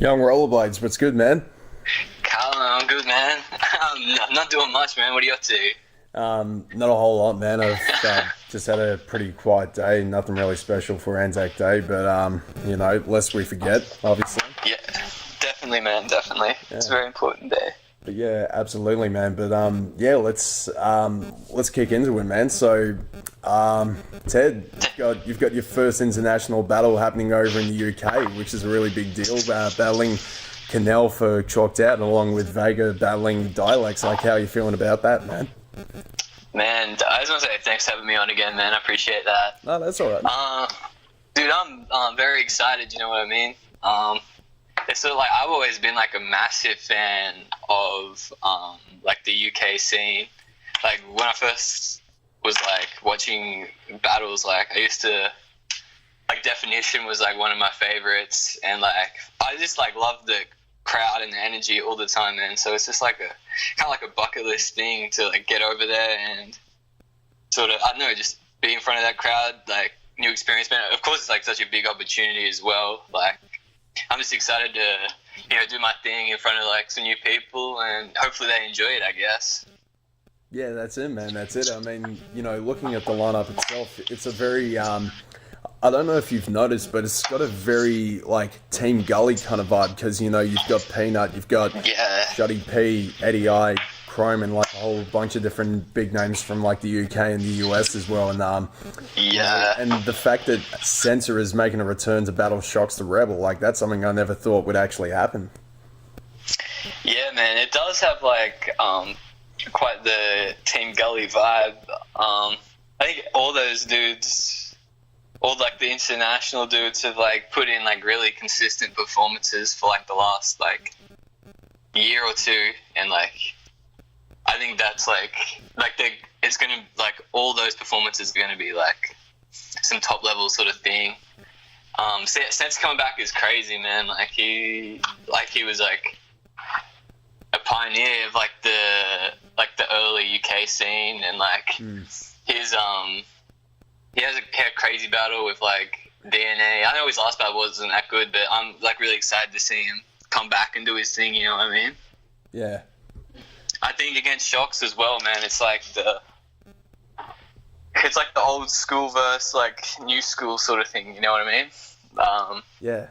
Young Rollerblades, what's good, man? Callum, I'm good, man. I'm not doing much, man. What are you up to? Not a whole lot, man. I've just had a pretty quiet day. Nothing really special for Anzac Day, but lest we forget, obviously. Yeah, definitely, man. Definitely. Yeah. It's a very important day. But yeah, absolutely, man. But let's kick into it, man. So, Ted, you've got your first international battle happening over in the UK, which is a really big deal. Battling Kinell for Chalked Out, along with Vega battling Dialects. Like, how are you feeling about that, man? Man, I just want to say thanks for having me on again, man. I appreciate that. No, that's all right. Dude, I'm very excited. You know what I mean? It's sort of like I've always been like a massive fan of like the UK scene. Like when I first was like watching battles, like I used to like Definition was like one of my favorites, and like I just like love the crowd and the energy all the time, man. So it's just like a kind of like a bucket list thing to like get over there and sort of, I don't know, just be in front of that crowd, like new experience, man. Of course, it's like such a big opportunity as well. Like I'm just excited to, do my thing in front of like some new people, and hopefully they enjoy it, I guess. Yeah, that's it, man. That's it. I mean, looking at the lineup itself, it's a very, I don't know if you've noticed, but it's got a very, like, Team Gully kind of vibe, because, you've got Peanut, you've got Shuddy P, Eddie I, Chrome, and, like, a whole bunch of different big names from, like, the UK and the US as well, and, and the fact that Censor is making a return to battle Shocks the Rebel, like, that's something I never thought would actually happen. Yeah, man, it does have, like, quite the Team Gully vibe. I think all those dudes, all like the international dudes, have like put in like really consistent performances for like the last like year or two, and like I think that's like it's gonna, like, all those performances are gonna be like some top level sort of thing. Sense coming back is crazy, man. Like he was like a pioneer of like the early UK scene, and like his he has a crazy battle with like DNA. I know his last battle wasn't that good, but I'm like really excited to see him come back and do his thing. You know what I mean? Yeah. I think against Shocks as well, man. It's like the old school versus like new school sort of thing. You know what I mean? Yeah.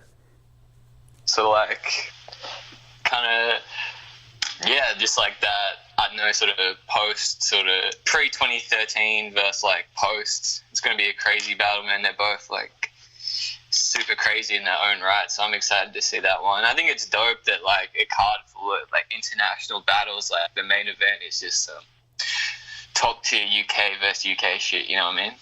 So like, kind of. Yeah, just like that, I don't know, sort of post, sort of pre-2013 versus like post. It's going to be a crazy battle, man. They're both like super crazy in their own right, so I'm excited to see that one. I think it's dope that like a card full of like international battles, like the main event is just top tier UK versus UK shit, you know what I mean?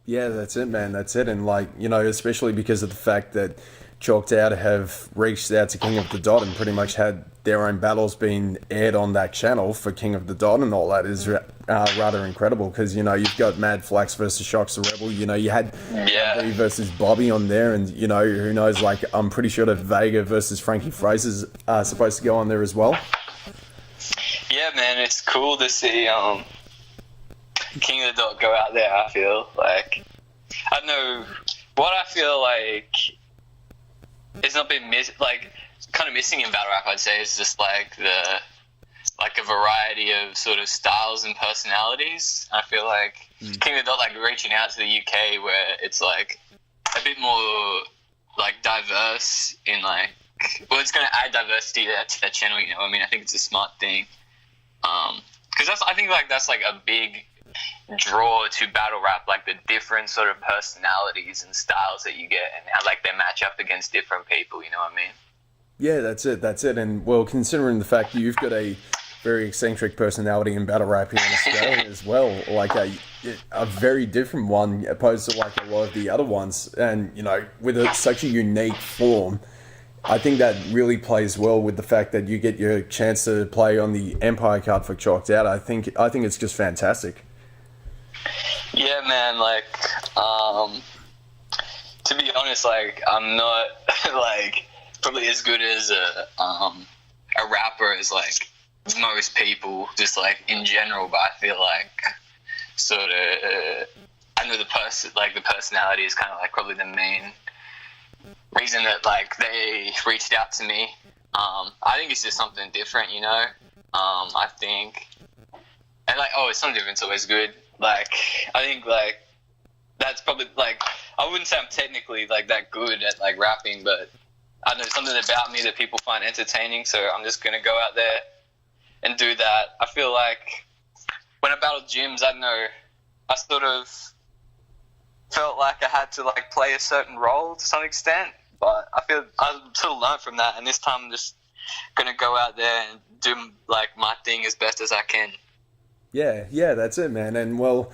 Yeah, that's it, man. That's it. And like, especially because of the fact that Chalked Out have reached out to King of the Dot and pretty much had their own battles being aired on that channel for King of the Dot and all that is rather incredible, because, you've got Mad Flax versus Shocks the Rebel, you had Bobby versus Bobby on there, and, who knows, like, I'm pretty sure that Vega versus Frankie Fraser's supposed to go on there as well. Yeah, man, it's cool to see King of the Dot go out there, I feel. Like, I don't know, what I feel like it's not been kind of missing in battle rap, I'd say, is just like a variety of sort of styles and personalities. I feel like King of the Dot like reaching out to the UK, where it's like a bit more like diverse in like, well, it's going to add diversity to that channel, you know what I mean? I think it's a smart thing. Because I think like that's like a big draw to battle rap, like the different sort of personalities and styles that you get, and how like they match up against different people, you know what I mean? Yeah, that's it. And well, considering the fact that you've got a very eccentric personality in battle rap here in Australia as well, like a very different one opposed to like a lot of the other ones, and with such a unique form, I think that really plays well with the fact that you get your chance to play on the Empire card for Chalked Out. I think it's just fantastic. Yeah, man, like, to be honest, like, I'm not, like, probably as good as a rapper as, like, most people, just, like, in general, but I feel like, sort of, I know the personality is kind of, like, probably the main reason that like they reached out to me. I think it's just something different, you know. I think, and like, oh, it's something different's always good. Like, I think like that's probably like, I wouldn't say I'm technically like that good at like rapping, but I know something about me that people find entertaining. So I'm just gonna go out there and do that. I feel like when I battled Jimz, I don't know, I sort of felt like I had to like play a certain role to some extent, but I feel I sort of learned from that, and this time I'm just gonna go out there and do like my thing as best as I can. Yeah, that's it, man. And well,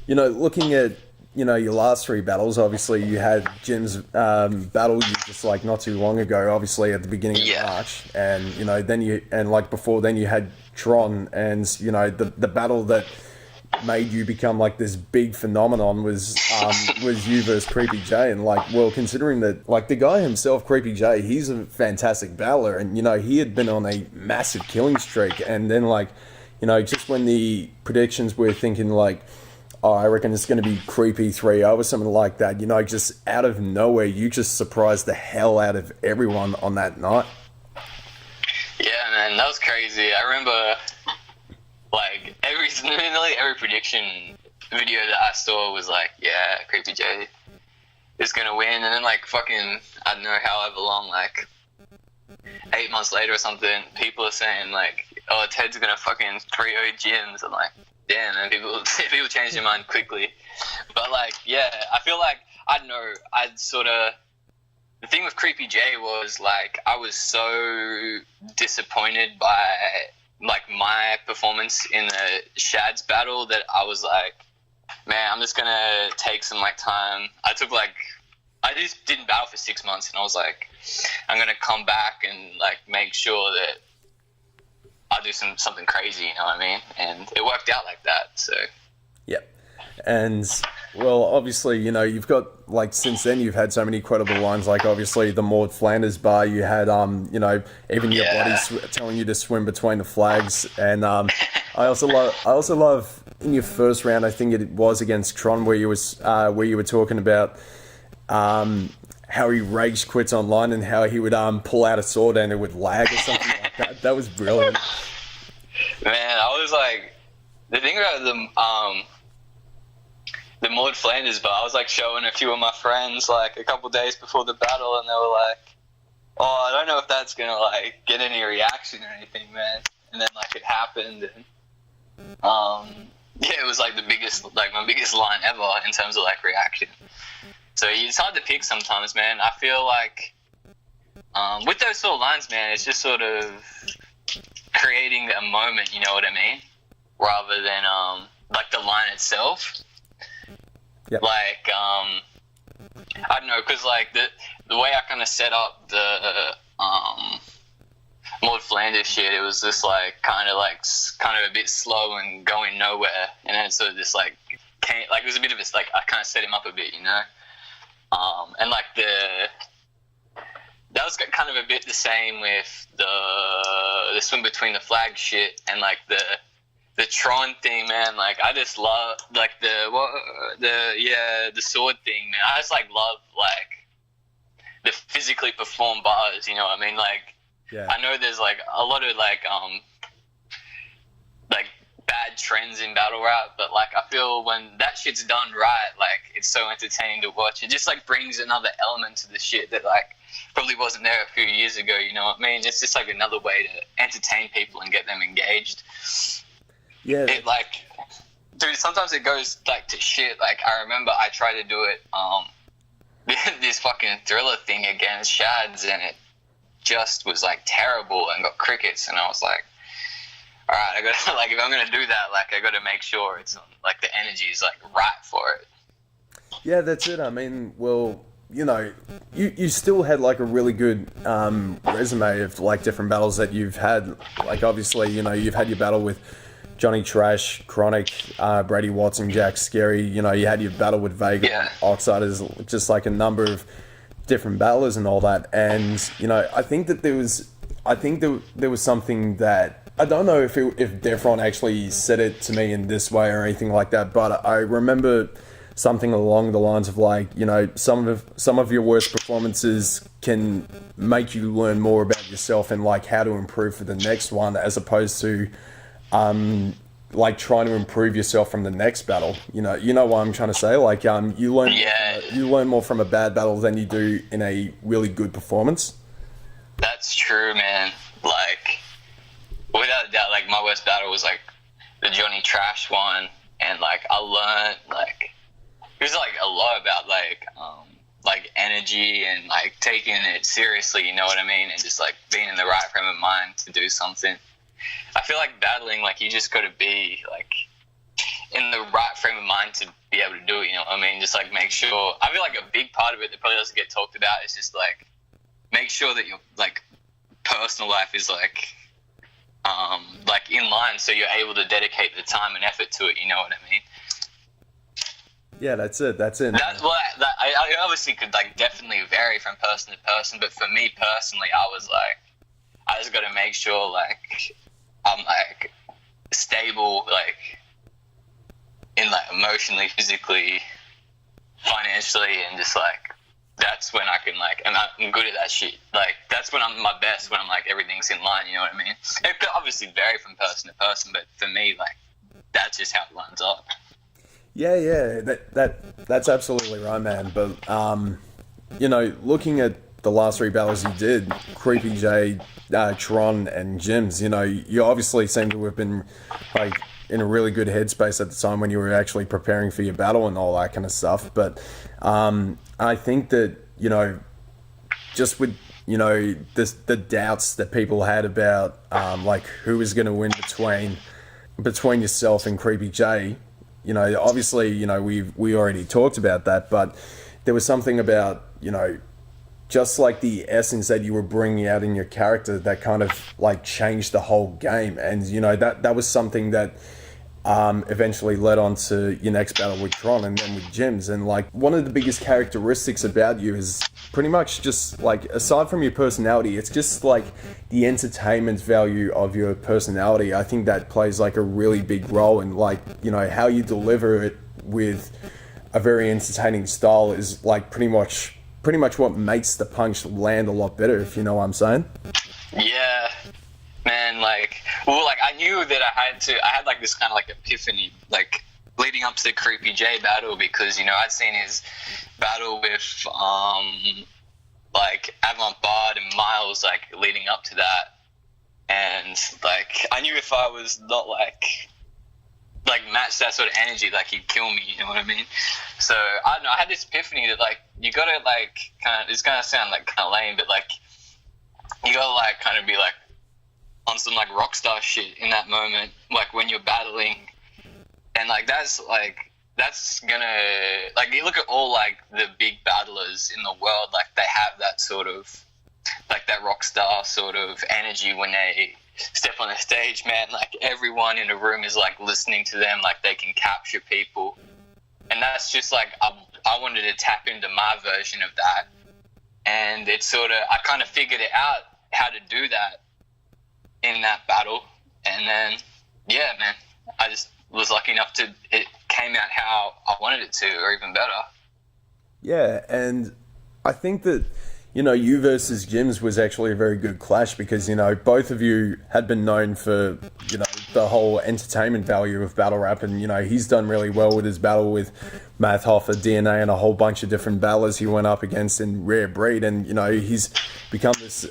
you know, looking at, you know, your last three battles, obviously you had Jim's battle you just like not too long ago, obviously at the beginning of March, and you know, then you, and like before then you had Tron, and you know, the battle that made you become like this big phenomenon was you versus Creepy J. And like, well, considering that like the guy himself, Creepy J, he's a fantastic battler, and you know, he had been on a massive killing streak, and then like, you know, just when the predictions were thinking like, oh, I reckon it's going to be Creepy 3-0 or something like that, you know, just out of nowhere, you just surprised the hell out of everyone on that night. Yeah, man, that was crazy. I remember, like, nearly every prediction video that I saw was like, yeah, Creepy J is going to win. And then, like, fucking, I don't know, however long, like, 8 months later or something, people are saying, like, oh, Ted's going to fucking 3-0 Jimz. I'm like, damn, and people change their mind quickly. But like, yeah, I feel like, I don't know, the thing with Creepy J was like, I was so disappointed by like my performance in the Shad's battle that I was like, man, I'm just gonna take some like time. I just didn't battle for 6 months, and I was like, I'm gonna come back and like make sure that I'll do something crazy, you know what I mean? And it worked out like that, so. Yep. And, well, obviously, you know, you've got, like, since then you've had so many credible lines, like, obviously, the Maud Flanders bar, you had, you know, even your body telling you to swim between the flags, and I also love, in your first round, I think it was against Tron, where you were talking about how he rage quits online and how he would pull out a sword and it would lag or something like that. That was brilliant. Man, I was like, the thing about the Maud Flanders bar, I was like showing a few of my friends like a couple days before the battle, and they were like, oh, I don't know if that's gonna like get any reaction or anything, man. And then like it happened, and yeah, it was like my biggest line ever in terms of like reaction. So it's hard to pick sometimes, man. I feel like with those sort of lines, man, it's just sort of creating a moment, you know what I mean? Rather than like the line itself. Yep. Like I don't know, because like the way I kind of set up the Maud Flanders shit, it was just like kind of a bit slow and going nowhere, and then sort of just like it was a bit of a like I kind of set him up a bit, you know. And like that was kind of a bit the same with the swim between the flag shit, and like the Tron thing, man. Like I just love like the sword thing, man. I just like love like the physically performed bars, you know what I mean? Like I know there's like a lot of like bad trends in battle rap, but like I feel when that shit's done right, like it's so entertaining to watch. It just like brings another element to the shit that like probably wasn't there a few years ago, you know what I mean? It's just like another way to entertain people and get them engaged. Yeah. It like, dude, sometimes it goes like to shit. Like I remember I tried to do it this fucking Thriller thing against Shads, and it just was like terrible and got crickets, and I was like, all right, I gotta like if I'm gonna do that, like I gotta make sure it's like the energy is like right for it. Yeah, that's it. I mean, well, you know, you still had like a really good resume of like different battles that you've had. Like obviously, you know, you've had your battle with Johnny Trash, Chronic, Brady Watson, Jack Scary. You know, you had your battle with Vega, Oxiders, just like a number of different battlers and all that. And you know, I think there was something that I don't know if Defron actually said it to me in this way or anything like that, but I remember something along the lines of like, you know, some of your worst performances can make you learn more about yourself and like how to improve for the next one, as opposed to like trying to improve yourself from the next battle. You know what I'm trying to say? Like you learn more from a bad battle than you do in a really good performance. That's true, man. Like, without a doubt, like, my worst battle was, like, the Johnny Trash one, and, like, I learned, like, it was, like, a lot about, like, energy and, like, taking it seriously, you know what I mean, and just, like, being in the right frame of mind to do something. I feel like battling, like, you just gotta be, like, in the right frame of mind to be able to do it, you know what I mean? Just, like, make sure, I feel like a big part of it that probably doesn't get talked about is just, like, make sure that your, like, personal life is, like in line, so you're able to dedicate the time and effort to it, you know what I mean? Yeah, that's it. I obviously could, like, definitely vary from person to person, but for me personally, I was, like, I just gotta make sure, like, I'm, like, stable, like, in, like, emotionally, physically, financially, and just, like, that's when I can, like, and I'm good at that shit. Like, that's when I'm my best, when I'm, like, everything's in line, you know what I mean? It could obviously vary from person to person, but for me, like, that's just how it lines up. Yeah, that's absolutely right, man. But you know, looking at the last three battles you did, Creepy J, Tron, and Jimz, you know, you obviously seem to have been like in a really good headspace at the time when you were actually preparing for your battle and all that kind of stuff. But I think that, you know, just with, you know, the doubts that people had about like who was going to win between yourself and Creepy J, you know, obviously, you know, we already talked about that, but there was something about, you know, just like the essence that you were bringing out in your character that kind of like changed the whole game. And, you know, that was something that eventually led on to your next battle with Tron and then with Jimz. And like one of the biggest characteristics about you is pretty much just like, aside from your personality, it's just like the entertainment value of your personality. I think that plays like a really big role in, like, you know, how you deliver it with a very entertaining style is like pretty much what makes the punch land a lot better, if you know what I'm saying. Yeah, man, like, well, like, I knew that I had like this kind of like epiphany, like, leading up to the Creepy J battle, because, you know, I'd seen his battle with like Avant-Bard and Miles, like, leading up to that, and like I knew if I was not like match that sort of energy, like, he'd kill me, you know what I mean? So I don't know, I had this epiphany that, like, you gotta, like, it's gonna sound like kind of lame, but like you gotta, like, kind of be like on some like rock star shit in that moment, like when you're battling, and like that's gonna, like, you look at all like the big battlers in the world, like they have that sort of like that rock star sort of energy when they step on the stage, man. Like, everyone in the room is like listening to them, like they can capture people, and that's just like I wanted to tap into my version of that, and it's sort of, I kind of figured it out how to do that in that battle, and then yeah, man, I just was lucky enough to, it came out how I wanted it to, or even better. Yeah, and I think that, you know, you versus Jimz was actually a very good clash because, you know, both of you had been known for, you know, the whole entertainment value of battle rap, and, you know, he's done really well with his battle with Math Hoffa, DNA, and a whole bunch of different battlers he went up against in Rare Breed, and, you know, he's become this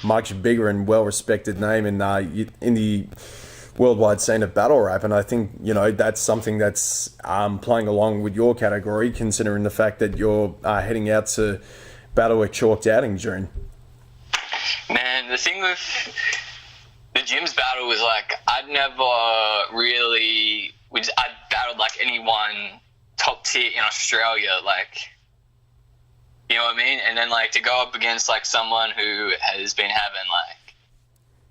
much bigger and well-respected name in the worldwide scene of battle rap, and I think, you know, that's something that's playing along with your category, considering the fact that you're heading out to battle with Chalked Out in June. Man, the thing with the Jimz battle was, like, I'd never really, I'd battled like anyone top tier in Australia, like, you know what I mean? And then, like, to go up against like someone who has been having like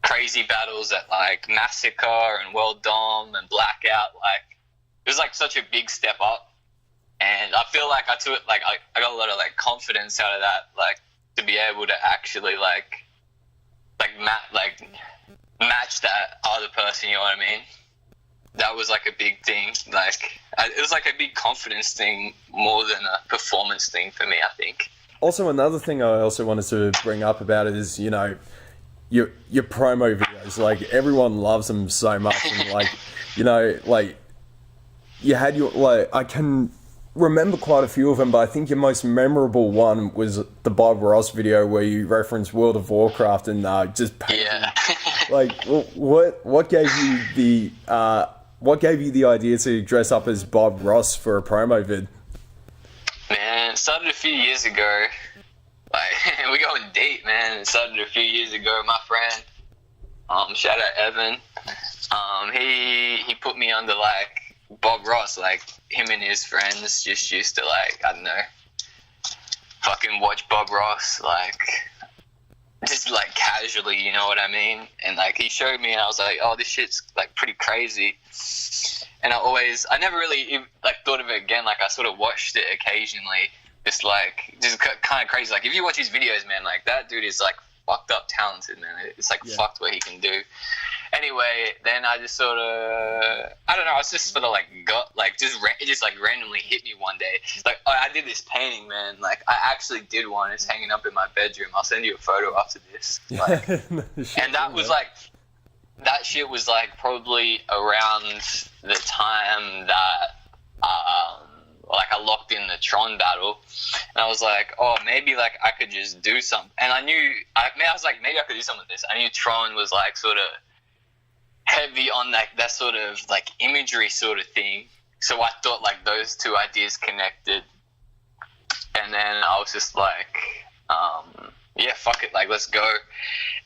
crazy battles at like Massacre and World Dom and Blackout, like, it was like such a big step up. And I feel like I took it, like, I got a lot of like confidence out of that, like, to be able to actually match that other person, you know what I mean? that was like a big thing. Like it was like a big confidence thing more than a performance thing for me, I think. Also, another thing I also wanted to bring up about it is, you know, your promo videos. Like, everyone loves them so much, and like, you know, like, you had your, like, I can remember quite a few of them, but I think your most memorable one was the Bob Ross video where you referenced World of Warcraft and just painting. Yeah. Like, what gave you the idea to dress up as Bob Ross for a promo vid? Man, it started a few years ago. Like, we're going deep, man. It started a few years ago. My friend, shout out Evan, he put me under, like, Bob Ross. Like, him and his friends just used to, like, I don't know, fucking watch Bob Ross, like, just, like, casually, you know what I mean? And, like, he showed me, and I was like, oh, this shit's, like, pretty crazy. And I never really, like, thought of it again. Like, I sort of watched it occasionally. Just kind of crazy. Like, if you watch his videos, man, like, that dude is, like, fucked up talented, man. It's, like, fucked what he can do. Anyway, then I just sort of, I don't know, I was just sort of, like, it just, like, randomly hit me one day. Like, I did this painting, man. Like, I actually did one. It's hanging up in my bedroom. I'll send you a photo after this. Like, and that was, like, that shit was, like, probably around the time that, like, I locked in the Tron battle, and I was like, oh, maybe, like, I could just do something. And I was like, maybe I could do something with this. I knew Tron was, like, sort of heavy on, like, that sort of, like, imagery sort of thing. So I thought, like, those two ideas connected. And then I was just like, yeah, fuck it, like, let's go.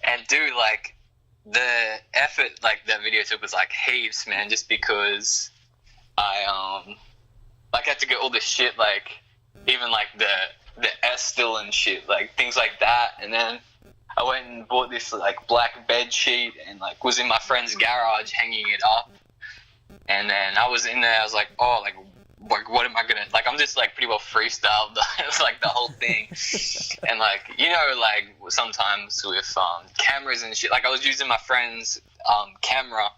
And dude, like, the effort, like, that video took was, like, heaps, man, just because I, like, had to get all this shit, like, even, like, the S still and shit, like, things like that. And then I went and bought this, like, black bed sheet and, like, was in my friend's garage hanging it up. And then I was in there, I was like, oh, like, what am I gonna, like, I'm just, like, pretty well freestyled. It was, like, the whole thing. And, like, you know, like, sometimes with cameras and shit, like, I was using my friend's camera,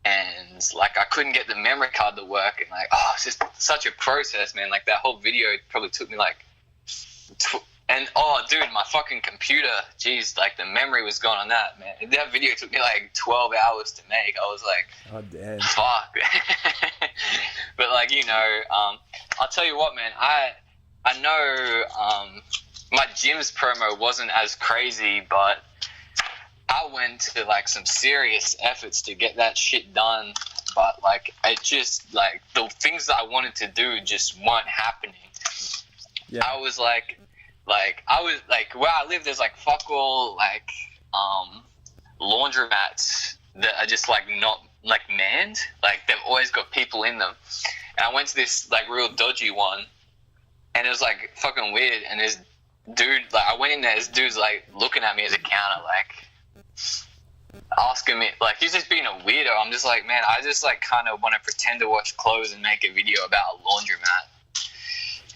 and, like, I couldn't get the memory card to work, and, like, oh, it's just such a process, man. Like, that whole video probably took me, like, and, oh, dude, my fucking computer, geez, like, the memory was gone on that, man. That video took me, like, 12 hours to make. I was like, oh, damn. Fuck. But, like, you know, I'll tell you what, man, I know my Jimz promo wasn't as crazy, but I went to, like, some serious efforts to get that shit done, but, like, it just, like, the things that I wanted to do just weren't happening. Yeah. I was, like, where I live, there's, like, fuck all, like, laundromats that are just, like, not, like, manned. Like, they've always got people in them. And I went to this, like, real dodgy one, and it was, like, fucking weird, and this dude, like, I went in there, this dude's, like, looking at me as a counter, like, asking me, like, he's just being a weirdo. I'm just like, man, I just, like, kind of want to pretend to wash clothes and make a video about a laundromat.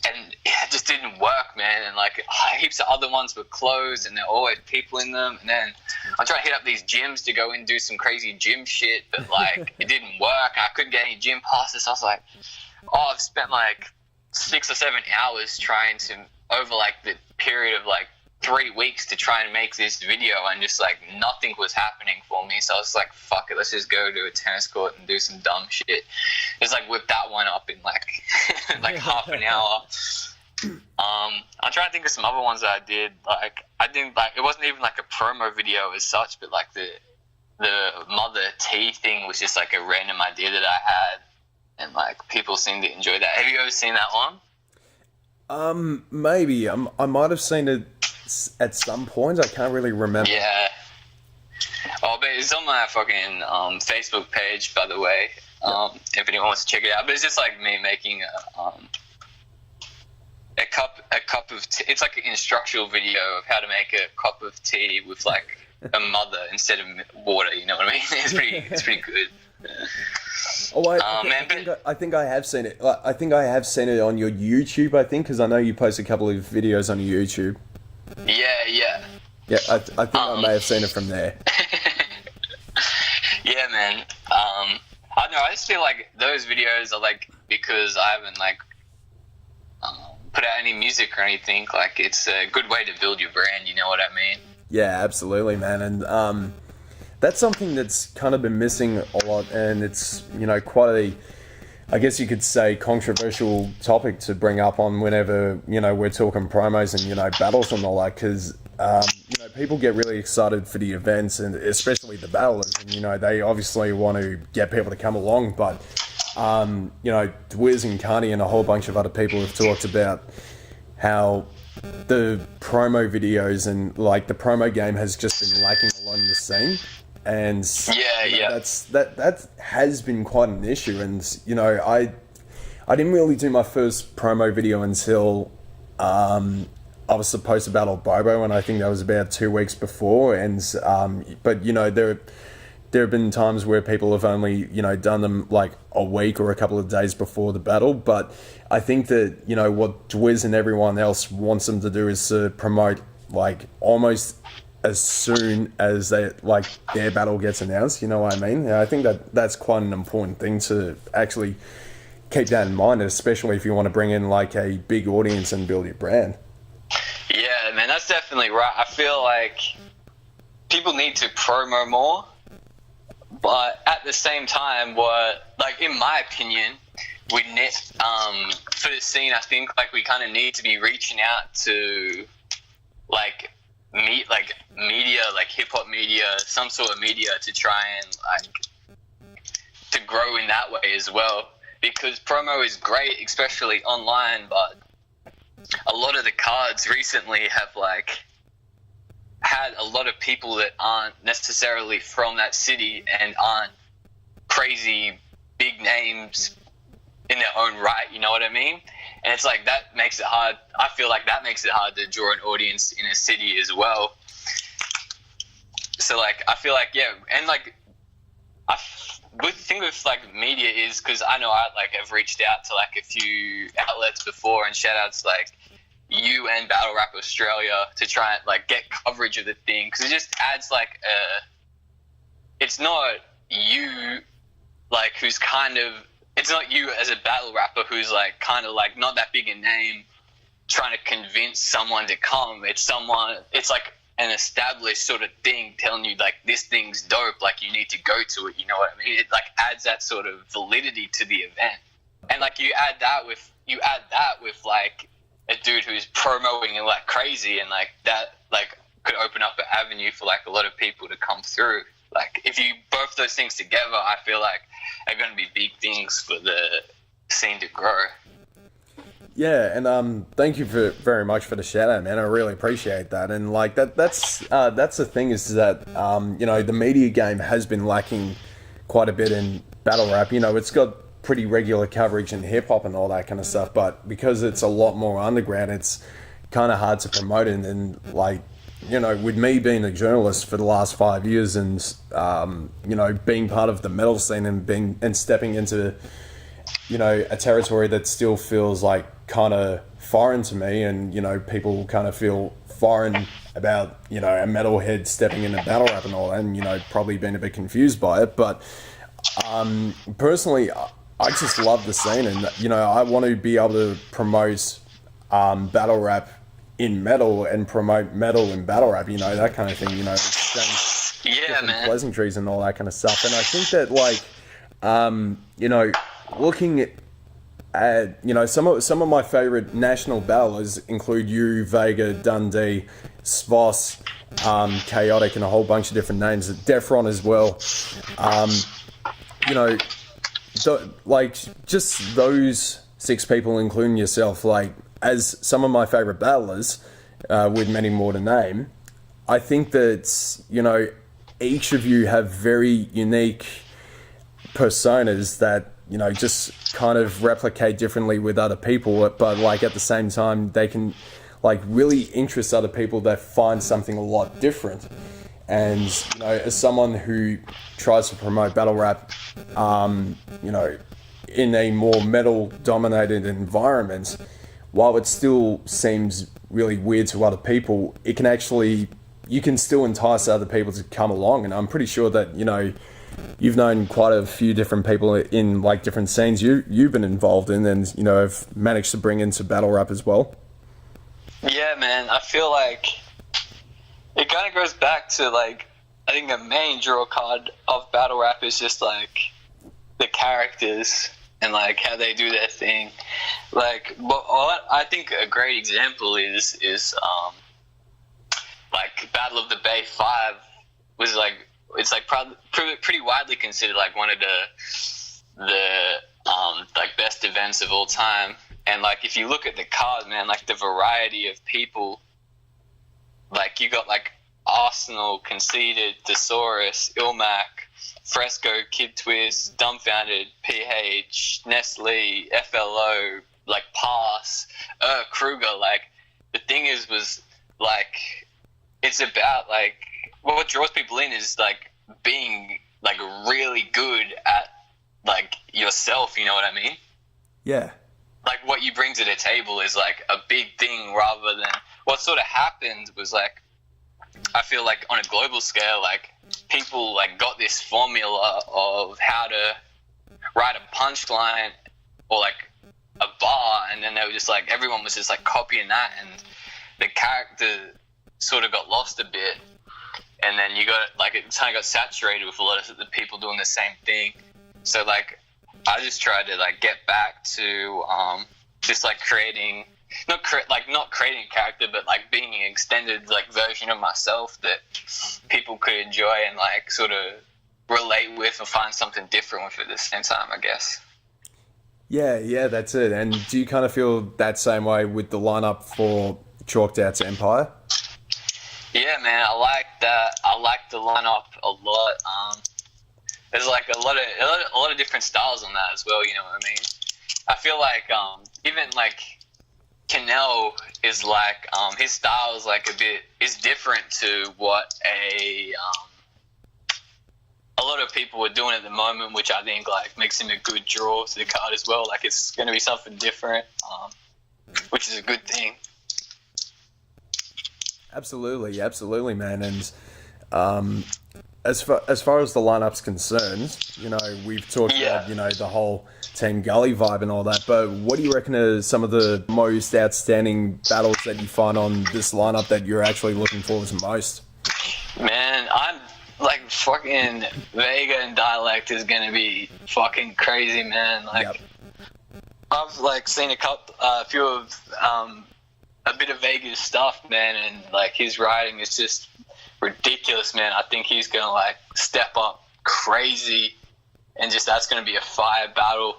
And it just didn't work, man. And, like, heaps of other ones were closed, and there were always people in them. And then I tried to hit up these gyms to go in and do some crazy gym shit, but, like, it didn't work. I couldn't get any gym passes. I was like, oh, I've spent, like, 6 or 7 hours trying to, over, like, the period of, like, 3 weeks to try and make this video, and just, like, nothing was happening for me. So I was like, fuck it, let's just go to a tennis court and do some dumb shit. Just, like, whip that one up in, like, like, half an hour. I'm trying to think of some other ones that I did. Like, I think, like, it wasn't even, like, a promo video as such, but, like, the Mother Tea thing was just, like, a random idea that I had, and, like, people seem to enjoy that. Have you ever seen that one? Maybe. I might have seen it at some point. I can't really remember. Yeah. Oh, but it's on my fucking Facebook page, by the way. If anyone wants to check it out. But it's just like me making a cup of tea. It's like an instructional video of how to make a cup of tea with, like, a mother instead of water. You know what I mean? It's pretty good. Oh, I think I have seen it. I think I have seen it on your YouTube, I think, because I know you post a couple of videos on your YouTube. Yeah. Yeah, I think I may have seen it from there. Yeah, man. I don't know. I just feel like those videos are like, because I haven't like put out any music or anything. Like, it's a good way to build your brand. You know what I mean? Yeah, absolutely, man. And that's something that's kind of been missing a lot, and it's, you know, quite a, I guess you could say, controversial topic to bring up on whenever, you know, we're talking promos and, you know, battles and all that, because, you know, people get really excited for the events, and especially the battlers, and, you know, they obviously want to get people to come along, but, you know, Wiz and Carney and a whole bunch of other people have talked about how the promo videos and, like, the promo game has just been lacking a lot in the scene. And that has been quite an issue. And, you know, I didn't really do my first promo video until I was supposed to battle Bobo, and I think that was about 2 weeks before. And but, you know, there have been times where people have only, you know, done them like a week or a couple of days before the battle. But I think that, you know, what Dwiz and everyone else wants them to do is to promote, like, almost as soon as their battle gets announced. You know what I mean? Yeah, I think that's quite an important thing to actually keep that in mind, especially if you want to bring in like a big audience and build your brand. Yeah, man, that's definitely right. I feel like people need to promo more, but at the same time, in my opinion, for the scene, I think like we kind of need to be reaching out to media, like hip hop media, some sort of media, to try and to grow in that way as well. Because promo is great, especially online, but a lot of the cards recently have had a lot of people that aren't necessarily from that city and aren't crazy big names in their own right, you know what I mean? And it's like, that makes it hard. I feel like that makes it hard to draw an audience in a city as well. So, like, I feel like, yeah, and, like, the thing with, like, media is, because I know I've reached out to, like, a few outlets before, and shout-outs, like, you and Battle Rap Australia, to try and, like, get coverage of the thing, because it just adds, like, it's not you, like, who's kind of, it's not you as a battle rapper who's, like, kind of, like, not that big a name trying to convince someone to come. It's like an established sort of thing telling you, like, this thing's dope, like, you need to go to it, you know what I mean? It, like, adds that sort of validity to the event. And, like, you add that with, like, a dude who's promoting it like crazy, and, like, that, like, could open up an avenue for, like, a lot of people to come through. Like, if you both those things together, I feel like are going to be big things for the scene to grow. Yeah, and thank you very much for the shout out, man. I really appreciate that. And like that's the thing, is that you know, the media game has been lacking quite a bit in battle rap. You know, it's got pretty regular coverage in hip hop and all that kind of stuff, but because it's a lot more underground, it's kind of hard to promote it. And like, you know, with me being a journalist for the last 5 years, and you know, being part of the metal scene and stepping into, you know, a territory that still feels like kind of foreign to me, and, you know, people kind of feel foreign about, you know, a metalhead stepping into battle rap and all that, and, you know, probably been a bit confused by it. But personally, I just love the scene, and, you know, I want to be able to promote battle rap in metal and promote metal in battle rap, you know, that kind of thing, you know, man, pleasantries and all that kind of stuff. And I think that, like, you know, looking at, you know, some of my favorite national battlers include you, Vega, Dundee, Svoss, Chaotic, and a whole bunch of different names, Defron as well. You know, like, just those 6 people, including yourself, like, as some of my favorite battlers, with many more to name, I think that, you know, each of you have very unique personas that, you know, just kind of replicate differently with other people, but, like, at the same time, they can, like, really interest other people that find something a lot different. And, you know, as someone who tries to promote battle rap, you know, in a more metal-dominated environment, while it still seems really weird to other people, it can actually, you can still entice other people to come along. And I'm pretty sure that, you know, you've known quite a few different people in like different scenes you've been involved in, and you know have managed to bring into battle rap as well. Yeah, man. I feel like it kind of goes back to like I think the main draw card of battle rap is just like the characters and like how they do their thing. Like, but I think a great example is like Battle of the Bay 5 was like it's like probably pretty widely considered like one of the like best events of all time. And like if you look at the card, man, like the variety of people, like you got like Arsenal, Conceited, Thesaurus, Ilmac, Fresco, Kid Twist, Dumbfounded, PH, Nestle, FLO, like Pass, Kruger. Like the thing was like it's about like what draws people in is like being like really good at like yourself. You know what I mean? Yeah. Like what you bring to the table is like a big thing rather than what sort of happened was like I feel like on a global scale like people like got this formula of how to write a punchline or like a bar, and then they were just like everyone was just like copying that, and the character sort of got lost a bit, and then you got like it kind of got saturated with a lot of the people doing the same thing. So like I just tried to like get back to just like creating not creating a character, but like being an extended like version of myself that people could enjoy and like sort of relate with and find something different with at the same time, I guess. Yeah, that's it. And do you kind of feel that same way with the lineup for Chalked Out's Empire? Yeah, man, I like that. I like the lineup a lot. There's like a lot of different styles on that as well. You know what I mean? I feel like even like Kinell is like his style is like is different to what a lot of people are doing at the moment, which I think like makes him a good draw to the card as well. Like it's going to be something different, which is a good thing. Absolutely, man. And as far as the lineup's concerned, you know, we've talked about, you know, the whole Team Gully vibe and all that, but what do you reckon are some of the most outstanding battles that you find on this lineup that you're actually looking forward to most? Man, I'm like fucking Vega and Dialect is gonna be fucking crazy, man. Like I've like seen a few of a bit of Vega's stuff, man, and like his writing is just ridiculous, man. I think he's gonna like step up crazy, and just that's gonna be a fire battle.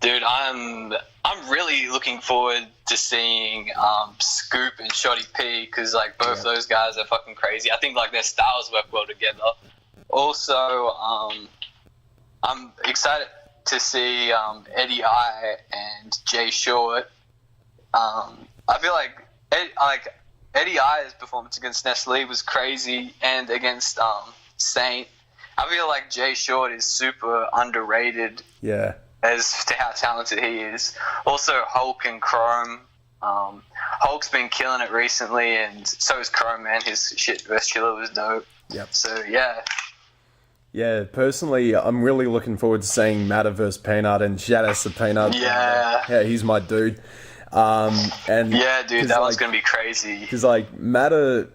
Dude, I'm really looking forward to seeing Scoop and Shoddy P, because like both those guys are fucking crazy. I think like their styles work well together. Also, I'm excited to see Eddie I and Jay Short. I feel like Eddie I's performance against Nestle was crazy, and against Saint. I feel like Jay Short is super underrated. Yeah. As to how talented he is. Also, Hulk and Chrome. Hulk's been killing it recently, and so is Chrome, man. His shit versus Chiller was dope. Yep. So, yeah. Yeah, personally, I'm really looking forward to seeing Matter versus Peanut, and shout out to Peanut. Yeah, he's my dude. And yeah, dude, that one's going to be crazy. Because, like, Matter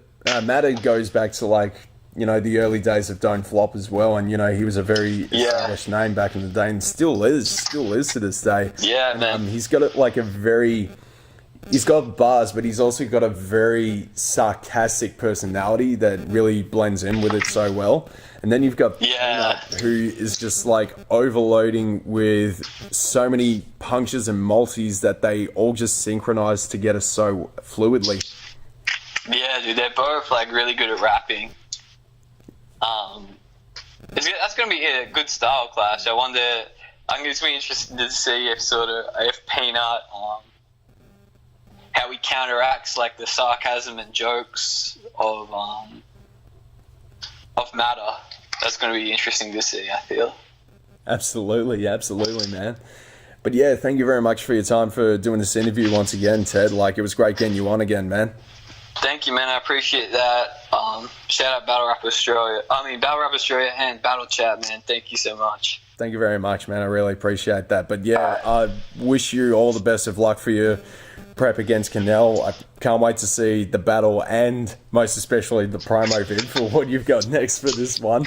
goes back to, like, you know, the early days of Don't Flop as well, and, you know, he was a very established name back in the day, and still is to this day. Yeah, man. He's got he's got bars, but he's also got a very sarcastic personality that really blends in with it so well. And then you've got Peanut, who is just like overloading with so many punches and multis that they all just synchronize together so fluidly. Yeah, dude, they're both like really good at rapping. That's going to be a good style clash. I wonder. I'm going to be interested to see if Peanut, how he counteracts like the sarcasm and jokes of Matter. That's going to be interesting to see, I feel. Absolutely, man. But yeah, thank you very much for your time for doing this interview once again, Ted. Like, it was great getting you on again, man. Thank you, man. I appreciate that. Shout out Battle Rap Australia and Battle Chat, man. Thank you so much. Thank you very much, man. I really appreciate that. But yeah, I wish you all the best of luck for your prep against Kinell. I can't wait to see the battle and most especially the promo vid for what you've got next for this one.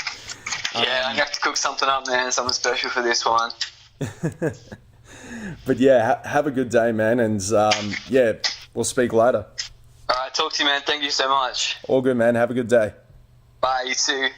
Yeah, I'm going to have to cook something up, man. Something special for this one. But yeah, have a good day, man. And yeah, we'll speak later. All right, talk to you, man. Thank you so much. All good, man. Have a good day. Bye, you too.